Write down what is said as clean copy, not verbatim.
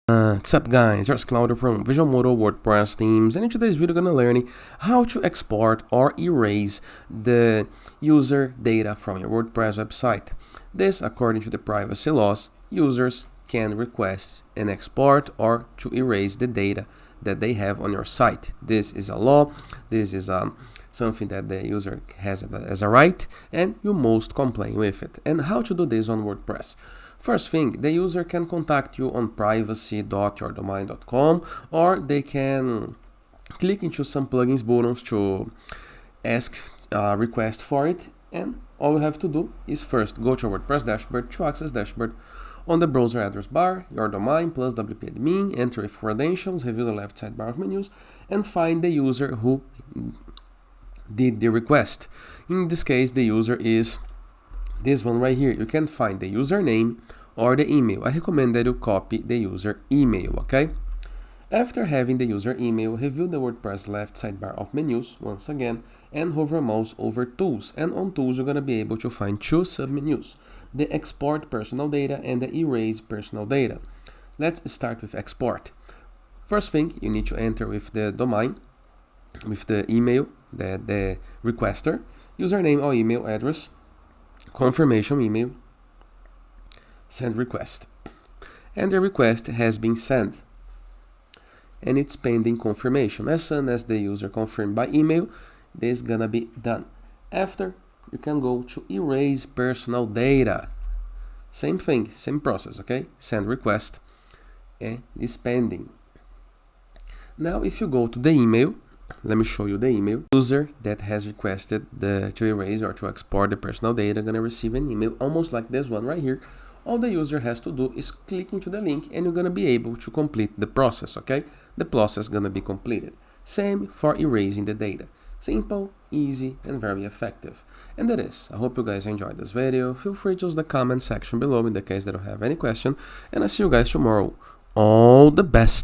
What's up guys, here's Claudio from Visual Modo WordPress themes, and in today's video we're gonna learn how to export or erase the user data from your WordPress website. This, according to the privacy laws, users can request an export or to erase the data that they have on your site. This is a law, this is something that the user has as a right, and you must comply with it. And how to do this on WordPress? First thing, the user can contact you on privacy.yourdomain.com, or they can click into some plugins buttons to ask a request for it, and all you have to do is first go to your WordPress dashboard. To access dashboard, on the browser address bar, your domain plus wp-admin, enter with credentials, review the left sidebar of menus, and find the user who did the request. In this case, the user is this one right here. You can find the username or the email. I recommend that you copy the user email, okay? After having the user email, review the WordPress left sidebar of menus once again and hover mouse over tools. And on tools, you're gonna be able to find two submenus: the export personal data and the erase personal data. Let's start with export. First thing, you need to enter with the domain, with the email, the requester, username or email address, confirmation email, send request, and the request has been sent and it's pending confirmation. As soon as the user confirmed by email, this is gonna be done. After, you can go to erase personal data. Same thing, same process, okay? Send request and it's pending. Now if you go to the email, let me show you the email. User that has requested to erase or to export the personal data gonna receive an email almost like this one right here. All the user has to do is click into the link and you're gonna be able to complete the process, okay? The process gonna be completed. Same for erasing the data. Simple, easy, and very effective. And that is. I hope you guys enjoyed this video. Feel free to use the comment section below in the case that you have any question, and I'll see you guys tomorrow. All the best!